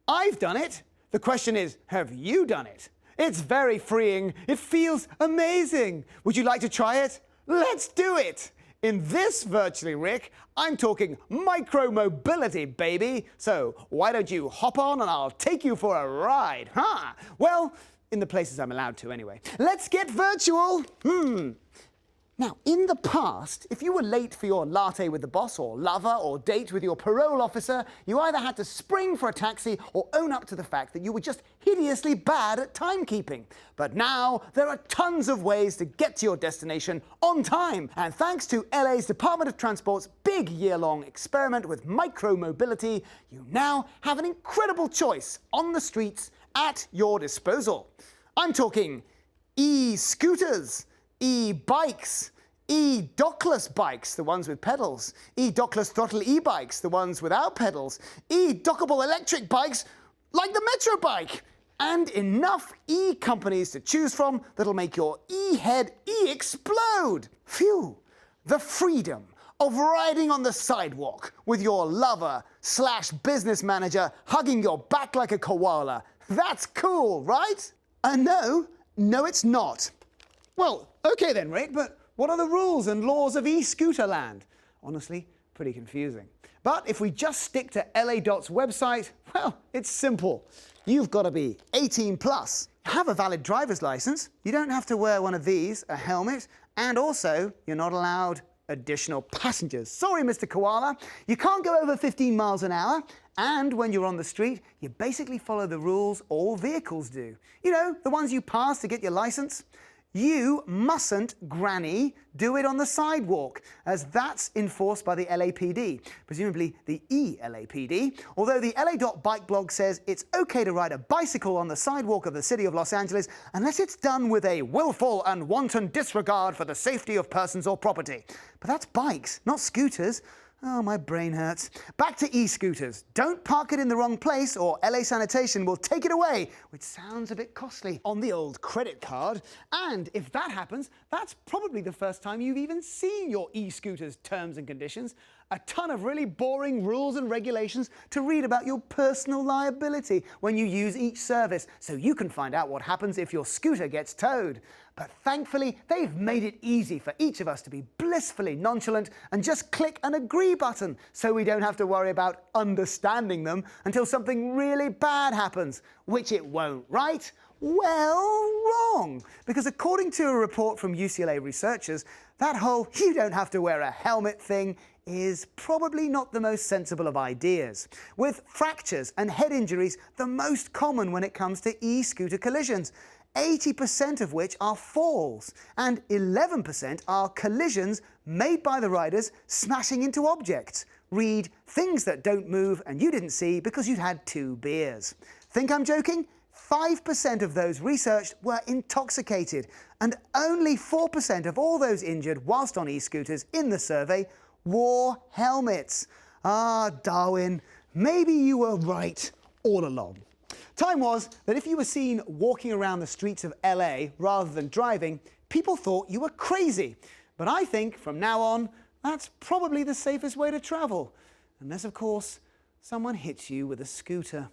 I've done it. The question is, have you done it? It's very freeing. It feels amazing. Would you like to try it? Let's do it. In this Virtually Rick, I'm talking micromobility, baby. So why don't you hop on and I'll take you for a ride, huh? Well, in the places I'm allowed to anyway. Let's get virtual. Now, in the past, if you were late for your latte with the boss or lover or date with your parole officer, you either had to spring for a taxi or own up to the fact that you were just hideously bad at timekeeping. But now, there are tons of ways to get to your destination on time. And thanks to LA's Department of Transport's big year-long experiment with micromobility, you now have an incredible choice on the streets at your disposal. I'm talking e-scooters, e-bikes, e-dockless bikes, the ones with pedals, e-dockless throttle e-bikes, the ones without pedals, e-dockable electric bikes like the Metro bike, and enough e-companies to choose from that'll make your e-head e-explode. Phew! The freedom of riding on the sidewalk with your lover/business manager hugging your back like a koala. That's cool, right? No, it's not. Well, okay then, Rick, but what are the rules and laws of e-scooter land? Honestly, pretty confusing. But if we just stick to LA.'s website, well, it's simple. You've got to be 18 plus, have a valid driver's license, you don't have to wear one of these, a helmet, and also you're not allowed additional passengers. Sorry, Mr. Koala, you can't go over 15 miles an hour, and when you're on the street, you basically follow the rules all vehicles do. You know, the ones you pass to get your license. You mustn't, granny, do it on the sidewalk, as that's enforced by the LAPD, presumably the E-LAPD, although the LA.bike blog says it's okay to ride a bicycle on the sidewalk of the city of Los Angeles unless it's done with a willful and wanton disregard for the safety of persons or property. But that's bikes, not scooters. Oh, my brain hurts. Back to e-scooters. Don't park it in the wrong place or LA Sanitation will take it away, which sounds a bit costly on the old credit card. And if that happens, that's probably the first time you've even seen your e-scooter's terms and conditions. A ton of really boring rules and regulations to read about your personal liability when you use each service, so you can find out what happens if your scooter gets towed. But thankfully, they've made it easy for each of us to be blissfully nonchalant and just click an agree button, so we don't have to worry about understanding them until something really bad happens, which it won't, right? Well, wrong. Because according to a report from UCLA researchers, that whole "you don't have to wear a helmet" thing is probably not the most sensible of ideas, with fractures and head injuries the most common when it comes to e-scooter collisions, 80% of which are falls, and 11% are collisions made by the riders smashing into objects. Read things that don't move and you didn't see because you'd had 2 beers. Think I'm joking? 5% of those researched were intoxicated, and only 4% of all those injured whilst on e-scooters in the survey wore helmets. Ah, Darwin, maybe you were right all along. Time was that if you were seen walking around the streets of LA rather than driving, people thought you were crazy. But I think from now on, that's probably the safest way to travel. Unless, of course, someone hits you with a scooter.